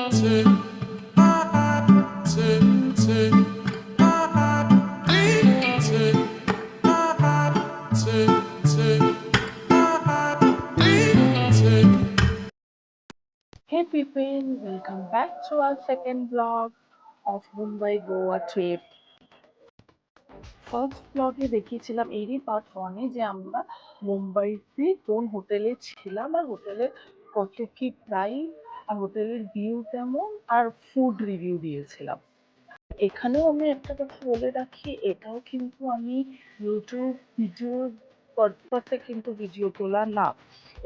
Hey people, welcome back to our second vlog of Mumbai Goa trip. First ব্লগে দেখিয়েছিলাম এরই part ওয়ানে যে আমরা মুম্বাইতে কোন হোটেলে ছিলাম আর হোটেলের কত কি প্রাইস আর হোটেলের ভিউ কেমন আর ফুড রিভিউ দিয়েছিলাম। এখানেও আমি একটা কথা বলে রাখি, এটাও কিন্তু আমি ইউটিউব ভিডিও পারপাসে কিন্তু ভিডিও তোলা না,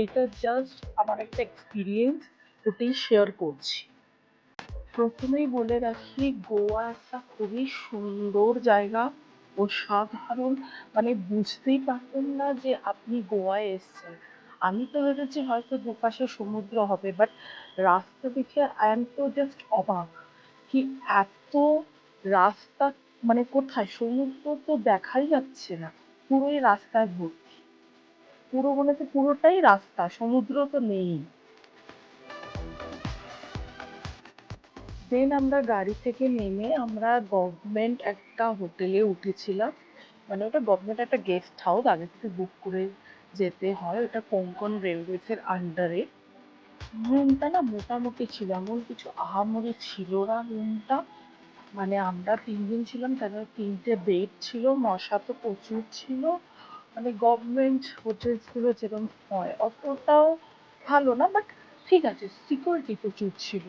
এটা জাস্ট আমার একটা এক্সপিরিয়েন্স, ওটাই শেয়ার করছি। প্রথমেই বলে রাখি, গোয়া একটা খুবই সুন্দর জায়গা, অসাধারণ, মানে বুঝতেই পারতেন না যে আপনি গোয়ায় এসেছেন। আমি তো ভেবেছি হয়তো দুপাশে সমুদ্র হবে, বাট রাস্তা দেখে আই এম তো জাস্ট অবাক কি এত রাস্তা, মানে কোথায় সমুদ্র তো দেখাই যাচ্ছে না, পুরোই রাস্তায় ভর্তি, পুরো মনে হচ্ছে পুরোটাই রাস্তা, সমুদ্র তো নেই। দেন আমরা গাড়ি থেকে নেমে আমরা গভর্নমেন্ট একটা হোটেলে উঠেছিলাম, মানে ওটা গভর্নমেন্ট একটা গেস্ট হাউস, আগে থেকে বুক করে যেতে হয়, ওটা কোঙ্কন রেলওয়েজের আন্ডারে। রুমটা না মোটামুটি ছিল, এমন কিছু আহামরি ছিল না রুমটা, মানে আমরা তিনজন ছিলাম, তাদের তিনটে বেড ছিল, মশা তো প্রচুর ছিল, মানে গভর্নমেন্ট হোটেলসগুলো যেরকম হয় অতটাও ভালো না, বাট ঠিক আছে, সিকিউরিটি প্রচুর ছিল।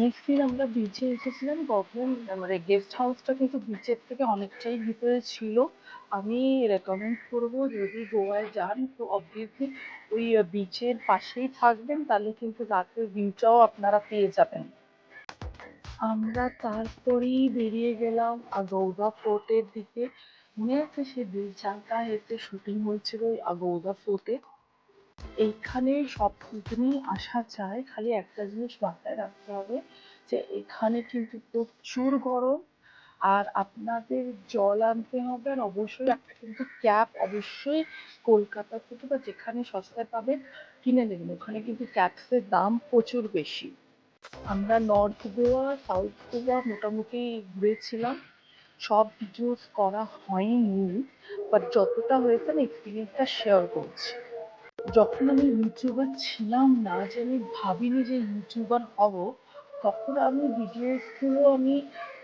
নেক্সট দিন আমরা বিচে এসেছিলাম, গভর্নমেন্ট মানে গেস্ট হাউসটা কিন্তু বিচের থেকে অনেকটাই ভিতরে ছিল। আমি রেকমেন্ড করবো যদি গোয়ায় যান তো অবভিয়াসলি ওই বিচের পাশেই থাকবেন, তাহলে কিন্তু রাতের ভিউটাও আপনারা পেয়ে যাবেন। আমরা তারপরেই বেরিয়ে গেলাম আগৌদা ফোর্টের দিকে। মনে আছে সে দিলচান্তা এতে শুটিং হয়েছিল ওই আগৌদা ফোর্টে। এইখানে সব দিনই আসা যায়, খালি একটা জিনিস মাথায় রাখতে হবে যে এখানে কিন্তু প্রচুর গরম, আর আপনাদের জল আনতে হবে, আর অবশ্যই একটা কিন্তু ক্যাপ অবশ্যই কলকাতা থেকে বা যেখানে সস্তায় পাবেন কিনে নেবেন, ওখানে কিন্তু ক্যাপসের দাম প্রচুর বেশি। আমরা নর্থ গোয়া সাউথ গোয়া মোটামুটি ঘুরেছিলাম, সব ভিডিওস করা হয়নি, বাট যতটা হয়েছে না এক্সপিরিয়েন্সটা শেয়ার করছি। যখন আমি ইউটিউবার ছিলাম না, যে আমি ভাবিনি যে ইউটিউবার হব, তখন আমি ভিডিওসগুলো আমি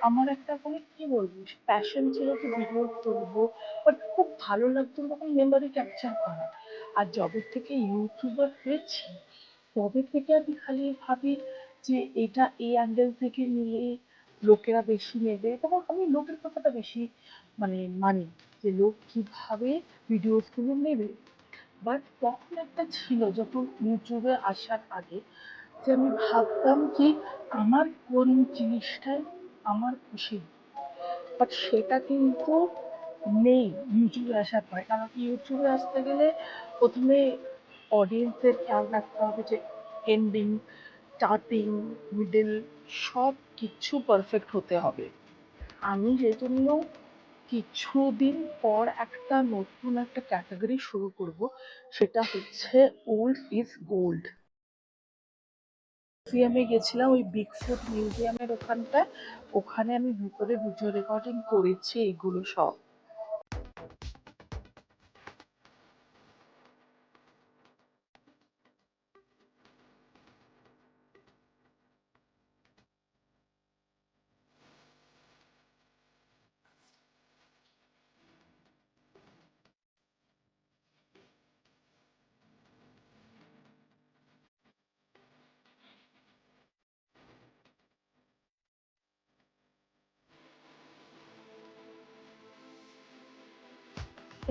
আমার একটা মানে কি বলবো প্যাশন ছিল যে ভিডিও করবো, বাট খুব ভালো লাগতো তখন মেমোরি ক্যাপচার করা। আর যবে থেকে ইউটিউবার হয়েছি তবে থেকে আমি খালি ভাবি যে এটা এই অ্যাঙ্গেল থেকে নিলে লোকেরা বেশি নেবে, তখন আমি লোকের কথাটা বেশি মানে মানি যে লোক কিভাবে ভিডিওসগুলো নেবে। বাট তখন একটা ছিল যখন ইউটিউবে আসার আগে, যে আমি ভাবতাম কি আমার কোন জিনিসটায় আমার খুশি, বাট সেটা কিন্তু নেই ইউটিউবে আসার পরে। কারণ কি ইউটিউবে আসতে গেলে প্রথমে অডিয়েন্সের খেয়াল রাখতে হবে যে এন্ডিং, স্টার্টিং, মিডল সব কিছু পারফেক্ট হতে হবে। আমি সেজন্য কিছুদিন পর একটা নতুন একটা ক্যাটাগরি শুরু করব, সেটা হচ্ছে ওল্ড ইজ গোল্ড। মিউজিয়ামে গেছিলাম, ওই বিগ ফুট মিউজিয়ামের ওখানটায়, ওখানে আমি ভিতরে ভিডিও রেকর্ডিং করেছি এগুলো সব।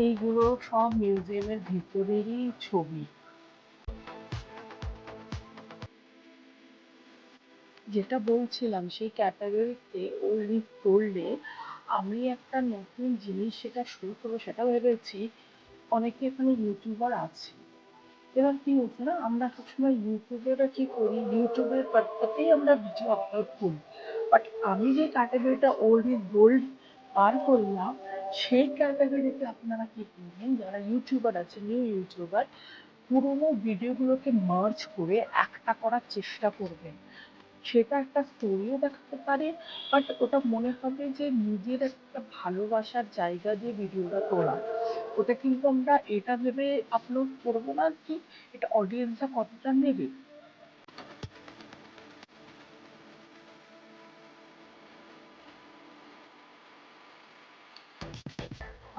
এইগুলো সব মিউজিয়ামের ভিতরেরই ছবি। যেটা বলছিলাম সেই ক্যাটাগরিতে ওল্ড ইজ গোল্ডে আমি একটা নতুন জিনিস সেটা শুরু করবো, সেটা ভেবেছি। অনেকে এখানে ইউটিউবার আছে, এবার কি হচ্ছে না আমরা সবসময় ইউটিউবেরা কি করি, ইউটিউবের পারপাসেই আমরা ভিডিও আপলোড করি, বাট আমি যে ক্যাটাগরিটা ওল্ড ইজ গোল্ড বার করলাম, সেই ক্যাটাগরিতে আপনারা কি করবেন, যারা ইউটিউবার আছে নিউ ইউটিউবার, পুরোনো ভিডিওগুলোকে মার্জ করে একটা করার চেষ্টা করবেন। সেটা একটা স্টোরিও দেখাতে পারে, বাট ওটা মনে হবে যে নিজের একটা ভালোবাসার জায়গা দিয়ে ভিডিওটা তোলা। ওটা কিন্তু আমরা এটা ভেবে আপলোড করবো না কি এটা অডিয়েন্সরা কতটা নেবে।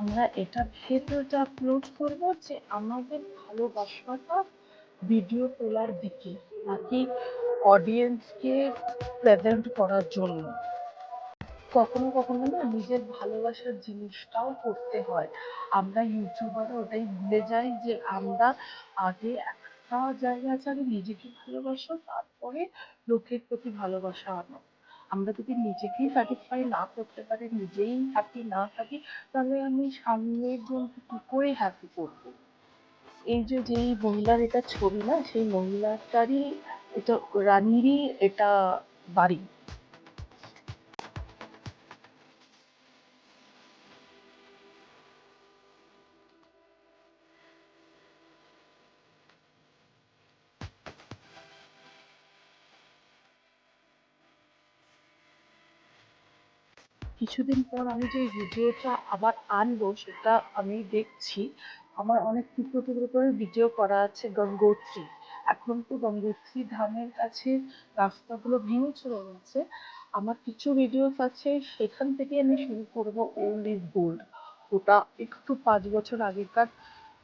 আমরা এটা ভেবে ওটা আপলোড করবো যে আমাদের ভালোবাসাটা ভিডিও তোলার দিকে, নাকি অডিয়েন্সকে প্রেজেন্ট করার জন্য। কখনো কখনো না নিজের ভালোবাসার জিনিসটাও করতে হয়। আমরা ইউটিউবাররা ওটাই ভুলে যাই যে আমরা আগে একটা জায়গা আছে, আগে নিজেকে ভালোবাসো, তারপরে লোকের প্রতি ভালোবাসা আনো। আমরা যদি নিজেকেই স্যাটিসফাই না করতে পারি, নিজেই হ্যাপি না থাকি, তাহলে আমি সামনের জনকে কি করে হ্যাপি করবো। এই যে যেই মহিলার এটা ছবি না, সেই মহিলাটারই এটা, রানীরই এটা বাড়ি। কিছুদিন পর আমি যে ভিডিওটা আবার আনবো সেটা আমি দেখছি। আমার অনেক টুকরো টুকরো করে ভিডিও করা আছে গঙ্গোত্রী। এখন তো গঙ্গোত্রী ধামের কাছে রাস্তাগুলো ভেঙে চলে গেছে। আমার কিছু ভিডিওস আছে, সেখান থেকে আমি শুরু করবো ওল্ড ইজ গোল্ড। ওটা একটু 5 বছর আগেকার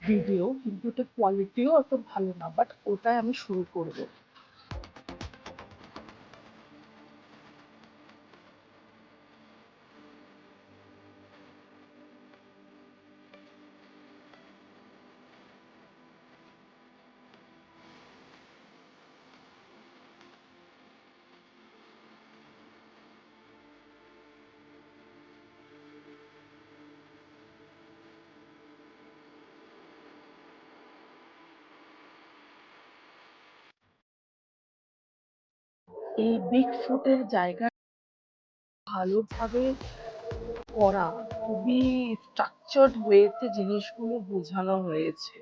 ভিডিও, কিন্তু ওটা কোয়ালিটিও অত ভালো না, বাট ওটাই আমি শুরু করবো। এই বিগ ফুটের জায়গা ভালোভাবে করা, খুবই স্ট্রাকচার্ড ওয়েতে জিনিসগুলো বোঝানো হয়েছে।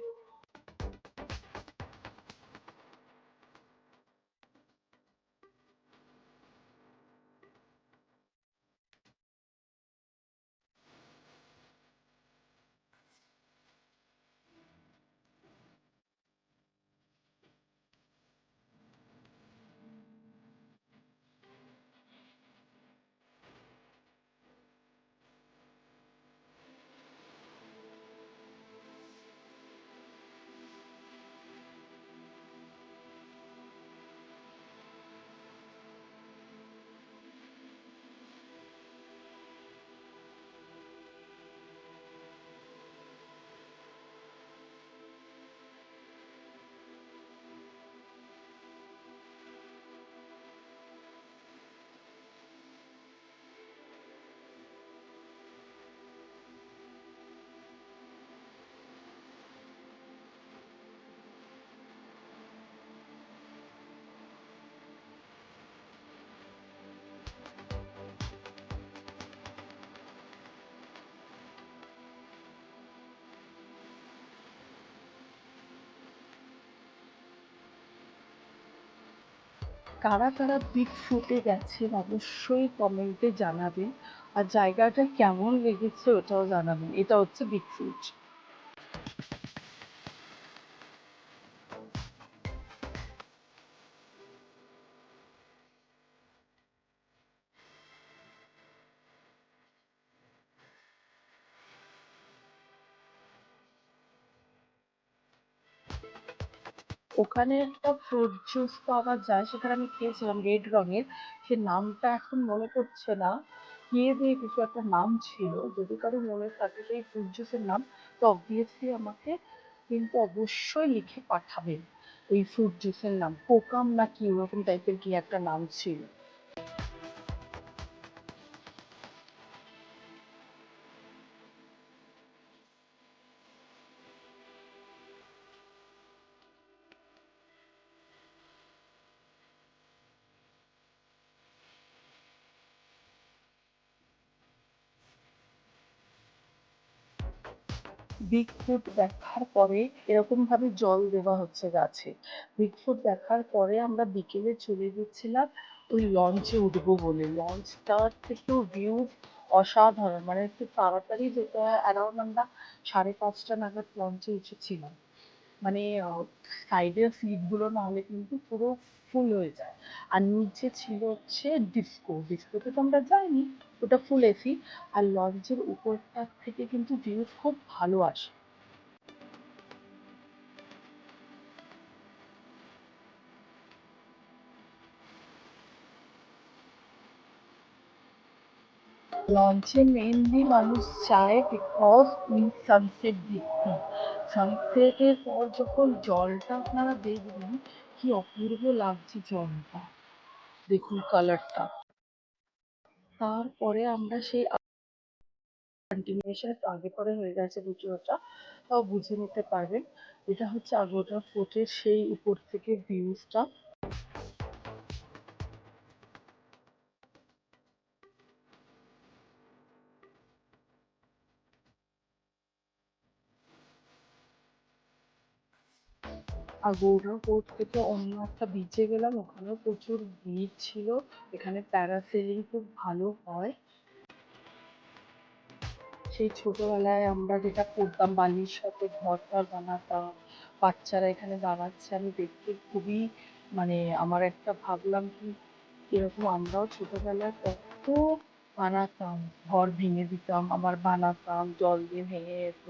কারা কারা বিগ ফুটে গেছেন অবশ্যই কমেন্টে জানাবেন, আর জায়গাটা কেমন লেগেছে ওটাও জানাবেন। এটা হচ্ছে বিগ ফুট। ওখানে একটা ফ্রুট জুস পাওয়া যায়, সেখানে আমি খেয়েছিলাম রেড রঙের। সে নামটা এখন মনে পড়ছে না, কে দিয়ে কিছু একটা নাম ছিল। যদি কারো মনে থাকে সেই ফ্রুট জুসের নাম, তো অবভিয়াসলি আমাকে কিন্তু অবশ্যই লিখে পাঠাবেন। এই ফ্রুট জুসের নাম কোকাম না কি ওরকম টাইপের কি একটা নাম ছিল। বিগফুট দেখার পরে এরকম ভাবে জল দেওয়া হচ্ছে গাছে। বিগফুট দেখার পরে আমরা বিকেলে চলে গেছিলাম ওই লঞ্চে উঠবো বলে। লঞ্চটার থেকেও ভিউ অসাধারণ, মানে একটু তাড়াতাড়ি যেতে হয়। অ্যারাউন্ড আমরা 5:30 নাগাদ লঞ্চে উঠেছিলাম। মানে সাইডের সিটগুলো না হলে কিন্তু পুরো ফুল হয়ে যায়। আর নিচে ছিল হচ্ছে ডিস্কো। ডিস্কোতে তো আমরা যাইনি, ওটা ফুল এসি। আর লঞ্চের উপরটার থেকে কিন্তু ভিউ খুব ভালো আসে। লঞ্চে মেনলি মানুষ যায় বিকজ উই সানসেট দেখতে। সানসেটের পর যখন জলটা আপনারা দেখবেন, কি অপূর্ব লাগছে জলটা, দেখুন কালারটা। তারপরে আমরা সেই কন্টিনিউশন আগে পরে হয়ে গেছে ভিডিওটা, তাও বুঝে নিতে পারবেন। এটা হচ্ছে আগোটা ফোর্টের সেই উপর থেকে ভিউজটা। আগোরা ফোর্ট থেকে অন্য একটা বিচে গেলাম, ওখানেও প্রচুর ভিড় ছিল। এখানে প্যারাসেলিং খুব ভালো হয়। সেই ছোটবেলায় আমরা যেটা করতাম, বালির সাথে ঘর টর বানাতাম, বাচ্চারা এখানে দাঁড়াচ্ছে, আমি দেখতে খুবই, মানে আমার একটা ভাবলাম কি এরকম আমরাও ছোটবেলায় কত বানাতাম, ঘর ভেঙে দিতাম, আবার বানাতাম, জল দিয়ে ভেঙে যেত।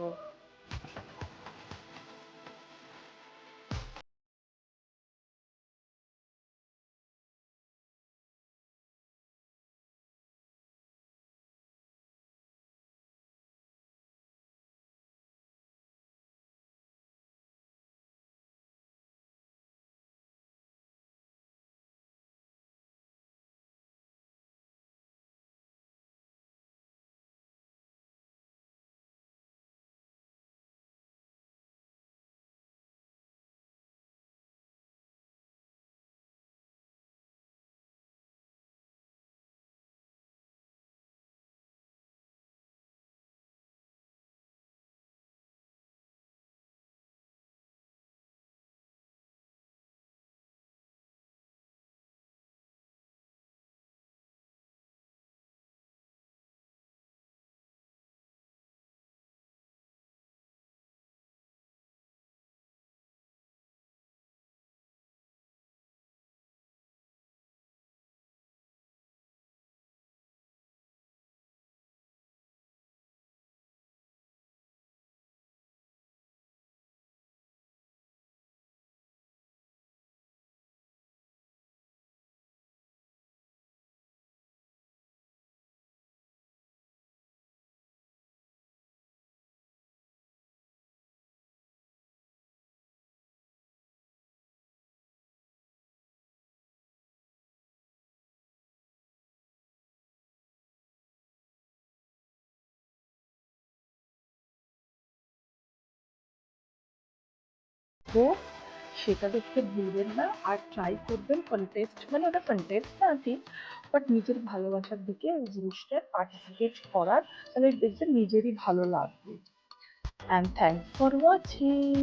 তো সেটা দেখতে ভুলবেন না, আর ট্রাই করবেন কন্টেস্ট, মানে ওটা কন্টেস্ট না ঠিক, বাট নিজের ভালোবাসার দিকে ওই জিনিসটা পার্টিসিপেট করার, তাহলে দেখবেন নিজেরই ভালো লাগবে। And thanks for watching.